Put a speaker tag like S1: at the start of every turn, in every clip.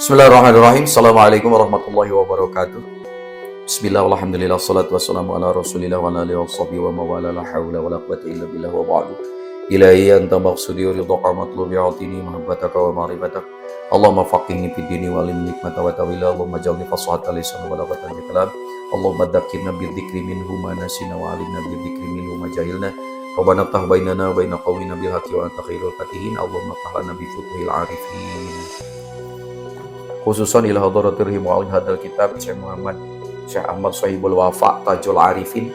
S1: Bismillahirrahmanirrahim. Assalamualaikum warahmatullahi wabarakatuh. Bismillah, alhamdulillah, salatu wassalamu ala rasulillah wa ala alihi wa sahbihi wa mawala, la hawla wa la quwwata illa billah wa ba'du. Ilahi anta maqsudi wa ridhaka matlubi atini mahabbataka wa ma'rifatak. Allahumma faqihni fid dini wa alimni hikmata wa tawila. Allahumma jalni fasahata lisan wa balagatan fil kalam. Allahumma dzakirna bil dzikri minhu ma nasina wa alimna bil dzikri minhu ma jahilna. Rabbana ftah bainana wa baina qaumina bil haqqi wa anta khairul fatihin. Allahumma ftah lana bi futhil arifin. Khususan ila hadratir mu'allif hadal kitab Syekh Muhammad Syekh Ahmad Sahibul Wafa Tajul Arifin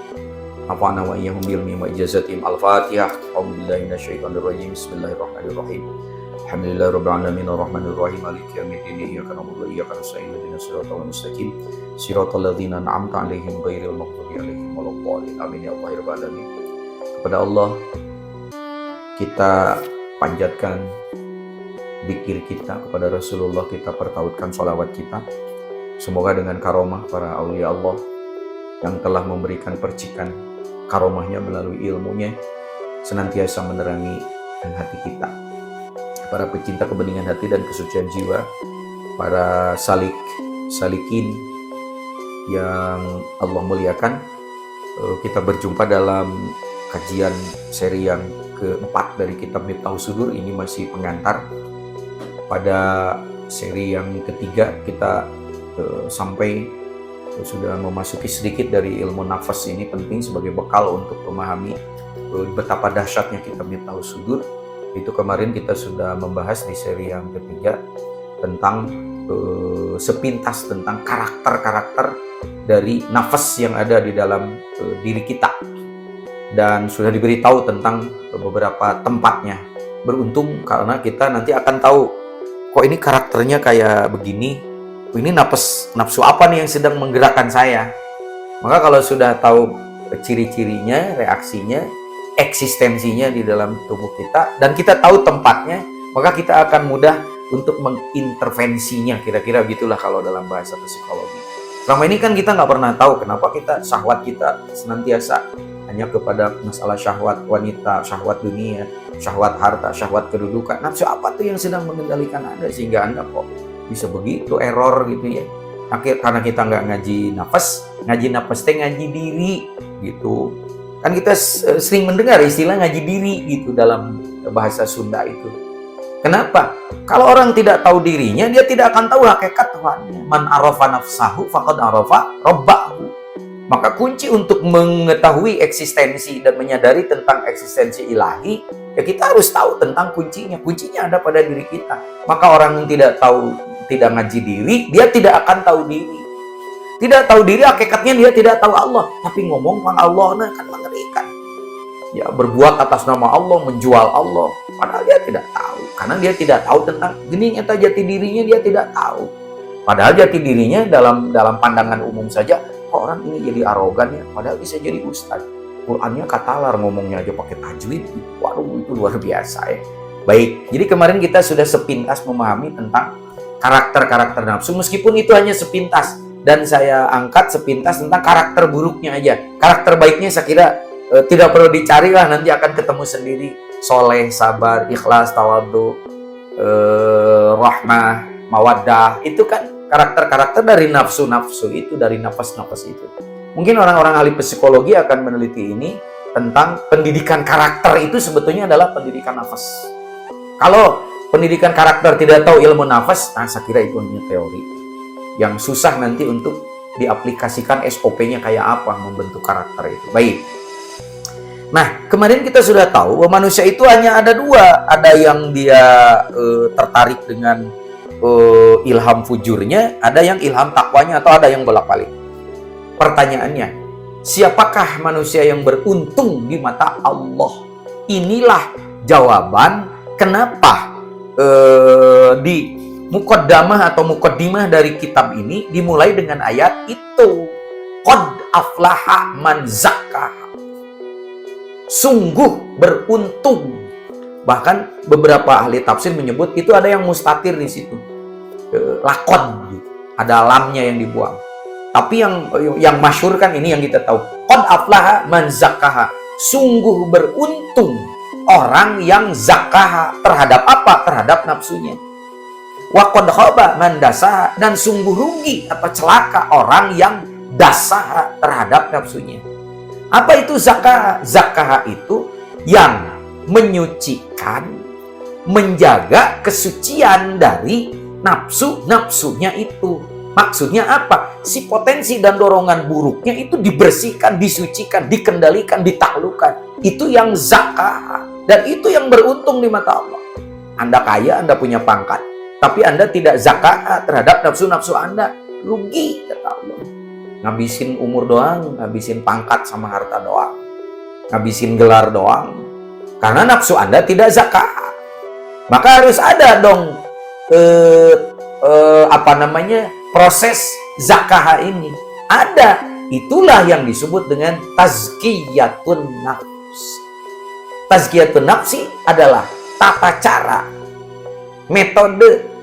S1: afana wa iyyahum bil mimma ijazatim al-Fatihah. A'udzubillahi minasyaitonir rajim. Bismillahirrahmanirrahim. Alhamdulillahirabbil alamin arrahmanir rahim maliki yaumiddin iyyaka na'budu wa iyyaka nasta'in ihdinas siratal mustaqim siratal ladzina an'amta 'alaihim ghairil maghdubi 'alaihim waladdallin. Amin ya Allah rabbal alamin. Kepada Allah kita panjatkan zikir kita, kepada Rasulullah kita pertautkan sholawat kita. Semoga dengan karomah para aulia Allah yang telah memberikan percikan karomahnya melalui ilmunya senantiasa menerangi hati kita. Para pecinta kebeningan hati dan kesucian jiwa, para salikin yang Allah muliakan, kita berjumpa dalam kajian seri yang keempat dari kitab Miftahus Sudur. Ini masih pengantar. Pada seri yang ketiga kita sampai sudah memasuki sedikit dari ilmu nafas. Ini penting sebagai bekal untuk memahami betapa dahsyatnya kitab Miftahus Sudur. Itu kemarin kita sudah membahas di seri yang ketiga tentang sepintas tentang karakter-karakter dari nafas yang ada di dalam diri kita, dan sudah diberitahu tentang beberapa tempatnya. Beruntung karena kita nanti akan tahu, kok ini karakternya kayak begini, ini nafsu apa nih yang sedang menggerakkan saya. Maka kalau sudah tahu ciri-cirinya, reaksinya, eksistensinya di dalam tubuh kita, dan kita tahu tempatnya, maka kita akan mudah untuk mengintervensinya. Kira-kira gitulah kalau dalam bahasa psikologi. Selama ini kan kita nggak pernah tahu kenapa syahwat kita senantiasa hanya kepada masalah syahwat wanita, syahwat dunia, syahwat harta, syahwat kedudukan. Nafsu apa tuh yang sedang mengendalikan Anda sehingga Anda kok bisa begitu error gitu ya. Karena kita nggak ngaji nafas teh ngaji diri gitu. Kan kita sering mendengar istilah ngaji diri gitu dalam bahasa Sunda itu. Kenapa? Kalau orang tidak tahu dirinya, dia tidak akan tahu hakikat Tuhannya. Man arafa nafsahu faqad arafa rabbahu. Maka kunci untuk mengetahui eksistensi dan menyadari tentang eksistensi ilahi, ya kita harus tahu tentang kuncinya. Kuncinya ada pada diri kita. Maka orang yang tidak ngaji diri, dia tidak akan tahu diri. Tidak tahu diri, hakikatnya dia tidak tahu Allah. Tapi ngomong tentang Allah, nah kan mengerikan. Ya, berbuat atas nama Allah, menjual Allah. Padahal dia tidak tahu. Karena dia tidak tahu tentang geningnya jati dirinya, dia tidak tahu. Padahal jati dirinya dalam pandangan umum saja, kok orang ini jadi arogan ya, padahal bisa jadi ustadz. Qurannya katalar, ngomongnya aja pakai tajwid. Waduh, itu luar biasa ya. Baik, jadi kemarin kita sudah sepintas memahami tentang karakter-karakter nafsu, meskipun itu hanya sepintas. Dan saya angkat sepintas tentang karakter buruknya aja. Karakter baiknya saya kira tidak perlu dicari lah, nanti akan ketemu sendiri. Soleh, sabar, ikhlas, tawadhu, rahmah, mawaddah, itu kan karakter-karakter dari nafsu-nafsu itu, dari nafas-nafas itu. Mungkin orang-orang ahli psikologi akan meneliti ini tentang pendidikan karakter itu sebetulnya adalah pendidikan nafas. Kalau pendidikan karakter tidak tahu ilmu nafas, nah saya kira itu hanya teori yang susah nanti untuk diaplikasikan SOP-nya kayak apa membentuk karakter itu. Baik. Nah, kemarin kita sudah tahu bahwa manusia itu hanya ada dua. Ada yang dia tertarik dengan ilham fujurnya, ada yang ilham takwanya, atau ada yang bolak-balik. Pertanyaannya, siapakah manusia yang beruntung di mata Allah? Inilah jawaban kenapa di muqaddamah atau muqaddimah dari kitab ini dimulai dengan ayat itu. Qad aflaha man zakkaha. Sungguh beruntung. Bahkan beberapa ahli tafsir menyebut itu ada yang mustatir di situ. Lakon gitu. Ada lamnya yang dibuang. Tapi yang masyhur kan ini yang kita tahu. Qad aflaha man zakkaha. Sungguh beruntung orang yang zakkaha terhadap apa? Terhadap nafsunya. Wa qad khaba man dasaha, dan sungguh rugi atau celaka orang yang dasaha terhadap nafsunya. Apa itu zakah? Zakah itu yang menyucikan, menjaga kesucian dari nafsu-nafsunya itu. Maksudnya apa? Si potensi dan dorongan buruknya itu dibersihkan, disucikan, dikendalikan, ditaklukkan. Itu yang zakah. Dan itu yang beruntung di mata Allah. Anda kaya, Anda punya pangkat, tapi Anda tidak zakah terhadap nafsu-nafsu Anda. Rugi, kata Allah. Ngabisin umur doang, ngabisin pangkat sama harta doang, ngabisin gelar doang, karena nafsu Anda tidak zakah. Maka harus ada dong proses zakah ini. Ada. Itulah yang disebut dengan tazkiyatun nafs. Tazkiyatun nafsi adalah tata cara, metode.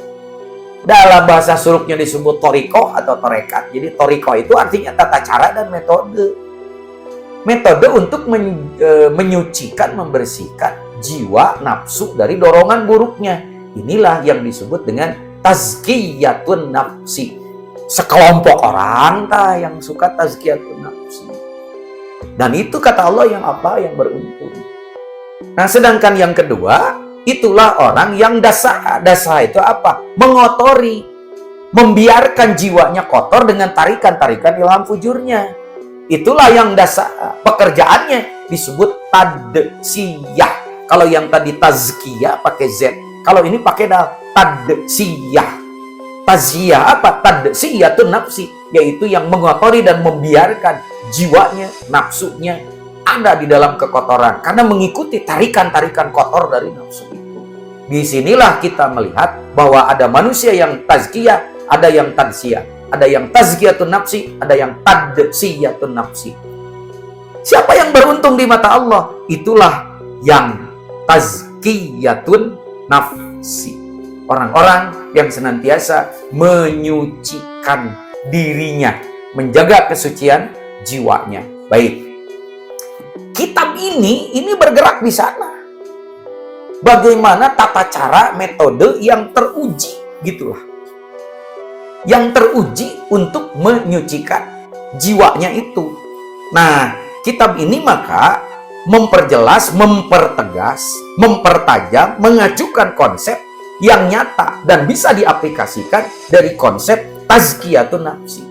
S1: Dalam bahasa suluknya disebut toriko atau torekat. Jadi toriko itu artinya tata cara dan metode. Metode untuk menyucikan, membersihkan jiwa nafsu dari dorongan buruknya. Inilah yang disebut dengan tazkiyatun nafsi. Sekelompok orang yang suka tazkiyatun nafsi. Dan itu kata Allah yang beruntung. Nah, sedangkan yang kedua, itulah orang yang dasa. Dasa itu apa? Mengotori, membiarkan jiwanya kotor dengan tarikan-tarikan ilham fujurnya. Itulah yang dasa. Pekerjaannya disebut tadsiyah. Kalau yang tadi tazkiyah pakai Z, kalau ini pakai dal, tadsiyah. Tazkiyah apa? Tadsiyatun nafsi, yaitu yang mengotori dan membiarkan jiwanya, nafsunya ada di dalam kekotoran karena mengikuti tarikan-tarikan kotor dari nafsu itu. Disinilah kita melihat bahwa ada manusia yang tazkiyah, ada yang tadsiyah, ada yang tazkiyatun nafsi, ada yang tadsiyatun nafsi. Siapa yang beruntung di mata Allah? Itulah yang tazkiyatun nafsi. Orang-orang yang senantiasa menyucikan dirinya, menjaga kesucian jiwanya. Baik. Kitab ini bergerak di sana. Bagaimana tata cara, metode yang teruji, gitulah. Yang teruji untuk menyucikan jiwanya itu. Nah, kitab ini maka memperjelas, mempertegas, mempertajam, mengajukan konsep yang nyata dan bisa diaplikasikan dari konsep tazkiyatun nafsi.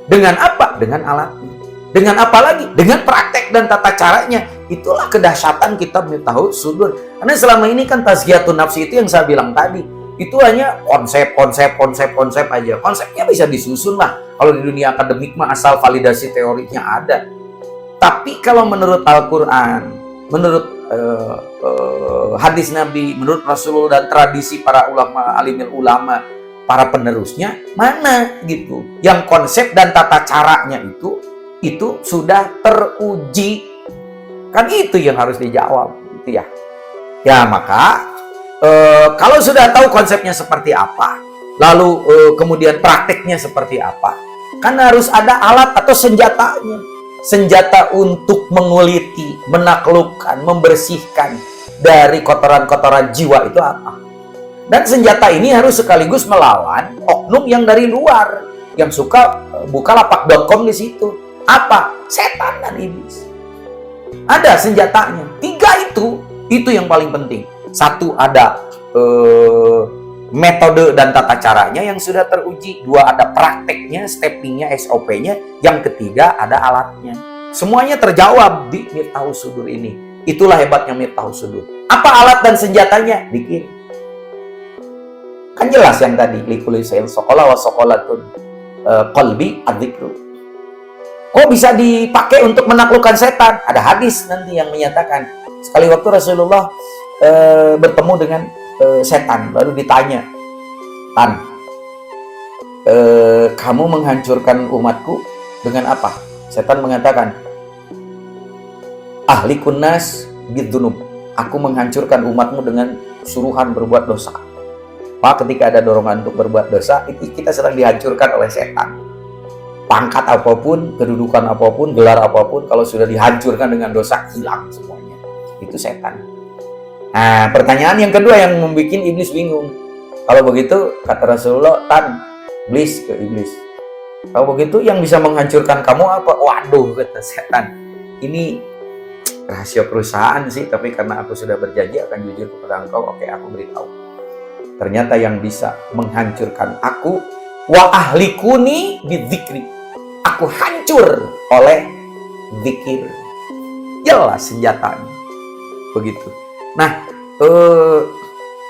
S1: Dengan apa? Dengan alatnya. Dengan apa lagi? Dengan praktek dan tata caranya. Itulah kedahsyatan kitab Miftahus Sudur. Karena selama ini kan tazkiyatun nafsi itu yang saya bilang tadi, itu hanya konsep aja. Konsepnya bisa disusun lah. Kalau di dunia akademik mah asal validasi teorinya ada. Tapi kalau menurut Al-Quran, menurut hadis Nabi, menurut Rasulullah dan tradisi para ulama, alimil ulama, para penerusnya, mana gitu? Yang konsep dan tata caranya itu sudah teruji. Kan itu yang harus dijawab, gitu ya. Ya, maka kalau sudah tahu konsepnya seperti apa, lalu kemudian prakteknya seperti apa, kan harus ada alat atau senjatanya. Senjata untuk menguliti, menaklukkan, membersihkan dari kotoran-kotoran jiwa itu apa? Dan senjata ini harus sekaligus melawan oknum yang dari luar, yang suka bukalapak.com di situ. Apa? Setan dan iblis. Ada senjatanya. 3 itu yang paling penting. 1 ada metode dan tata caranya yang sudah teruji. 2 ada prakteknya, steppingnya, SOP-nya. Yang ketiga ada alatnya. Semuanya terjawab di Miftahus Sudur ini. Itulah hebatnya Miftahus Sudur. Apa alat dan senjatanya? Dikirim. Kan jelas yang tadi. Likulli syai'in sokola wa sokolatun qalbi adzikru. Kok bisa dipakai untuk menaklukkan setan? Ada hadis nanti yang menyatakan. Sekali waktu Rasulullah bertemu dengan setan, lalu ditanya, "Tan, kamu menghancurkan umatku dengan apa?" Setan mengatakan, "Ahlikun nas bidzunub." Aku menghancurkan umatmu dengan suruhan berbuat dosa. Maka ketika ada dorongan untuk berbuat dosa, itu kita sedang dihancurkan oleh setan. Pangkat apapun, kedudukan apapun, gelar apapun, kalau sudah dihancurkan dengan dosa, hilang semuanya. Itu setan. Nah, pertanyaan yang kedua yang membuat iblis bingung. Kalau begitu, kata Rasulullah, iblis ke iblis. Kalau begitu, yang bisa menghancurkan kamu apa? Waduh, kata setan. Ini rahasia perusahaan sih, tapi karena aku sudah berjanji akan jujur kepada engkau, oke, aku beritahu. Ternyata yang bisa menghancurkan aku, wa ahlikuni bidzikri. Aku hancur oleh zikir. Jelas senjatanya. Begitu. Nah,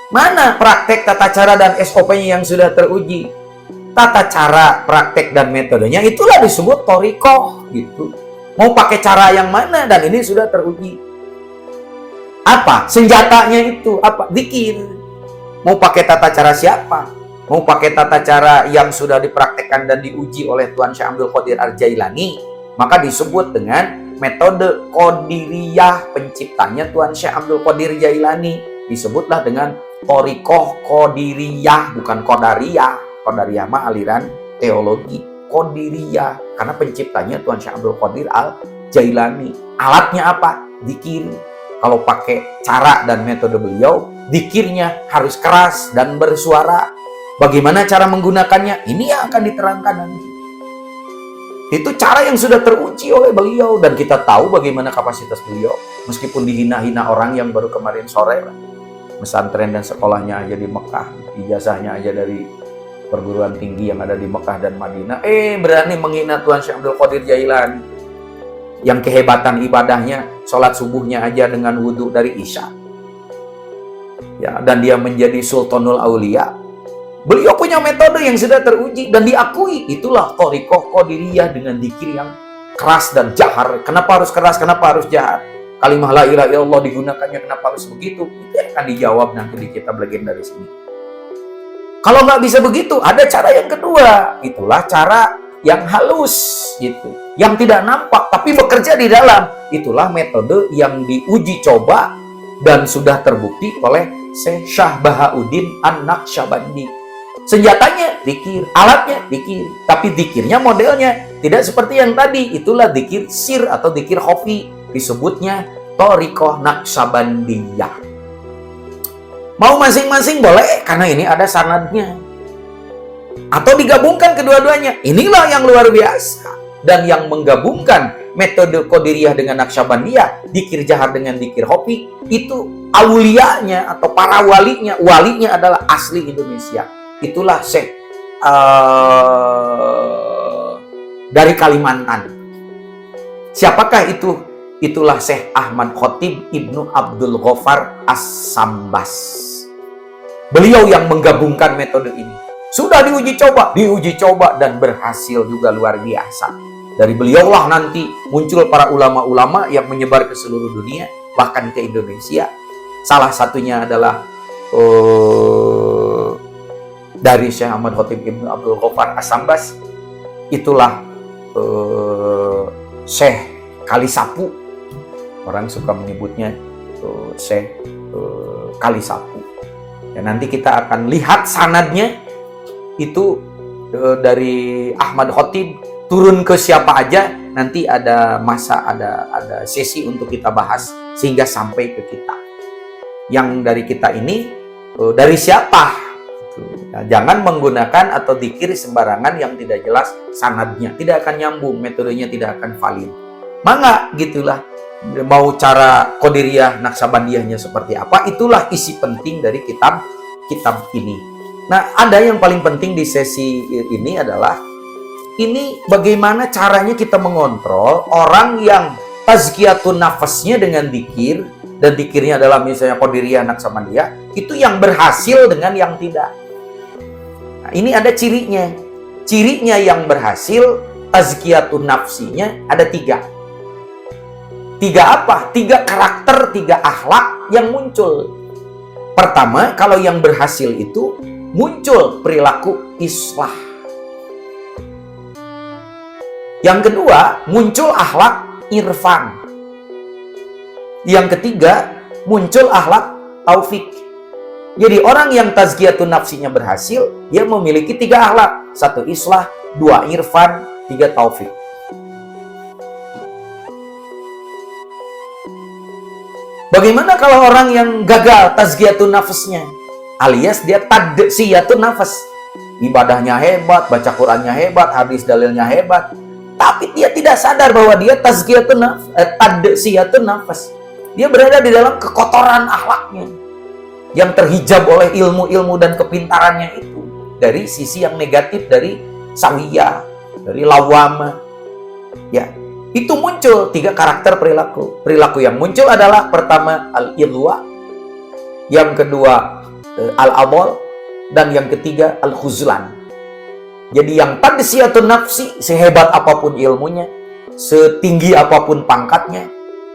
S1: mana praktek tata cara dan SOP-nya yang sudah teruji? Tata cara, praktek, dan metodenya itulah disebut thoriqoh gitu. Mau pakai cara yang mana? Dan ini sudah teruji. Apa? Senjatanya itu apa? Zikir. Mau pakai tata cara siapa? Mau pakai tata cara yang sudah dipraktekkan dan diuji oleh Tuan Syekh Abdul Qadir Al-Jailani, maka disebut dengan metode Qadiriyah. Penciptanya Tuan Syekh Abdul Qadir Jailani disebutlah dengan thoriqoh Qadiriyah, bukan Qadariyah. Qadariyah mah aliran teologi. Qadiriyah karena penciptanya Tuan Syekh Abdul Qadir Al-Jailani. Alatnya apa? Zikir. Kalau pakai cara dan metode beliau, zikirnya harus keras dan bersuara. Bagaimana cara menggunakannya? Ini yang akan diterangkan nanti. Itu cara yang sudah teruji oleh beliau, dan kita tahu bagaimana kapasitas beliau. Meskipun dihina-hina orang yang baru kemarin sore, pesantren dan sekolahnya aja di Mekah, ijazahnya aja dari perguruan tinggi yang ada di Mekah dan Madinah, berani menghina Tuan Syekh Abdul Qadir Jailani yang kehebatan ibadahnya, sholat subuhnya aja dengan wudhu dari Isya, ya, dan dia menjadi Sultanul Aulia. Beliau punya metode yang sudah teruji dan diakui. Itulah thoriqoh Qadiriyah dengan zikir yang keras dan jahar. Kenapa harus keras? Kenapa harus jahar? Kalimah la ilaha illallah digunakannya kenapa harus begitu? Itu akan dijawab nanti di kitab legenda dari sini. Kalau nggak bisa begitu, ada cara yang kedua. Itulah cara yang halus, gitu, yang tidak nampak tapi bekerja di dalam. Itulah metode yang diuji coba dan sudah terbukti oleh Syekh Syah Bahauddin An-Naqsyabandi. Senjatanya zikir, alatnya zikir, tapi zikirnya modelnya tidak seperti yang tadi. Itulah zikir sir atau zikir khafi, disebutnya thoriqoh Naqsyabandiyah. Mau masing-masing boleh, karena ini ada sanadnya. Atau digabungkan kedua-duanya. Inilah yang luar biasa. Dan yang menggabungkan metode Qadiriyah dengan Naqsyabandiyah, zikir jahar dengan zikir khafi, itu aulianya atau para walinya. Walinya adalah asli Indonesia. Itulah Syekh dari Kalimantan. Siapakah itu? Itulah Syekh Ahmad Khotib Ibnu Abdul Ghaffar As-Sambas. Beliau yang menggabungkan metode ini. Sudah diuji coba dan berhasil juga luar biasa. Dari beliaulah nanti muncul para ulama-ulama yang menyebar ke seluruh dunia, bahkan ke Indonesia. Salah satunya adalah dari Syekh Ahmad Khotib Ibnu Abdul Ghaffar As-Sambas. Itulah Syekh Kalisapu. Orang suka menyebutnya Syekh Kalisapu. Ya, nanti kita akan lihat sanadnya itu dari Ahmad Khotib turun ke siapa aja. Nanti ada ada sesi untuk kita bahas sehingga sampai ke kita. Yang dari kita ini dari siapa? Nah, jangan menggunakan atau zikir sembarangan yang tidak jelas sanadnya, tidak akan nyambung, metodenya tidak akan valid. Mangga gitulah. Mau cara Qadiriyah Naqsyabandiyahnya seperti apa, itulah isi penting dari kitab ini. Nah, ada yang paling penting di sesi ini adalah ini bagaimana caranya kita mengontrol orang yang tazkiyatun nafasnya dengan zikir, dan zikirnya adalah misalnya Qadiriyah Naqsyabandiyah, itu yang berhasil dengan yang tidak. Nah, ini ada cirinya. Cirinya yang berhasil tazkiyatun nafsinya ada 3. 3 apa? 3 karakter, 3 akhlak yang muncul. Pertama, kalau yang berhasil itu muncul perilaku islah. Yang kedua, muncul akhlak irfan. Yang ketiga, muncul akhlak taufik. Jadi orang yang tazkiyatun nafsinya berhasil, dia memiliki 3 akhlak. 1 islah, 2 irfan, 3 taufik. Bagaimana kalau orang yang gagal tazkiyatun nafsnya? alias dia tadzkiyatun nafas. Ibadahnya hebat, baca Qurannya hebat, hadis dalilnya hebat, tapi dia tidak sadar bahwa dia tadzkiyatun nafas. Dia berada di dalam kekotoran akhlaknya yang terhijab oleh ilmu-ilmu dan kepintarannya itu dari sisi yang negatif, dari sawiyah, dari lawamah. Ya, itu muncul 3 karakter perilaku. Perilaku yang muncul adalah pertama al-idwa, yang kedua al-adol, dan yang ketiga al-khuzlan. Jadi yang tadzkiyatun nafsi, sehebat apapun ilmunya, setinggi apapun pangkatnya,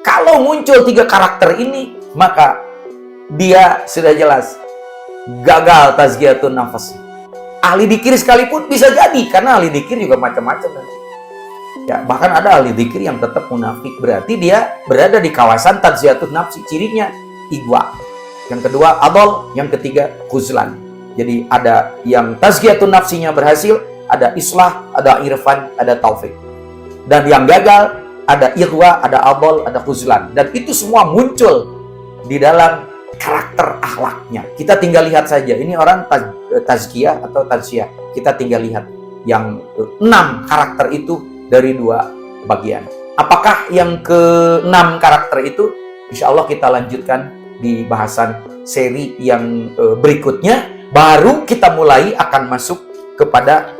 S1: kalau muncul 3 karakter ini, maka dia sudah jelas gagal tazkiyatun nafas. Ahli dzikir sekalipun bisa jadi, karena ahli dzikir juga macam-macam nanti. Ya, bahkan ada ahli dzikir yang tetap munafik, berarti dia berada di kawasan tazkiyatun nafsi. Cirinya igwa, yang kedua adol, yang ketiga khuzlan. Jadi ada yang tazkiyatun nafsinya berhasil, ada islah, ada irfan, ada taufik. Dan yang gagal, ada irwa, ada adol, ada khuzlan. Dan itu semua muncul di dalam karakter akhlaknya. Kita tinggal lihat saja, ini orang tazkiyah atau tazkiyah. Kita tinggal lihat yang 6 karakter itu dari 2 bagian. Apakah yang ke-6 karakter itu? Insya Allah kita lanjutkan di bahasan seri yang berikutnya. Baru kita mulai akan masuk kepada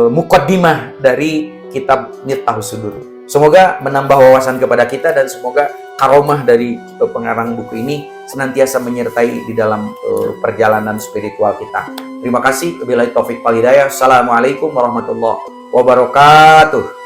S1: muqaddimah dari kitab Miftahus Sudur. Semoga menambah wawasan kepada kita dan semoga karomah dari pengarang buku ini senantiasa menyertai di dalam perjalanan spiritual kita. Terima kasih. Wabillahi taufik wal hidayah. Assalamualaikum warahmatullahi wabarakatuh.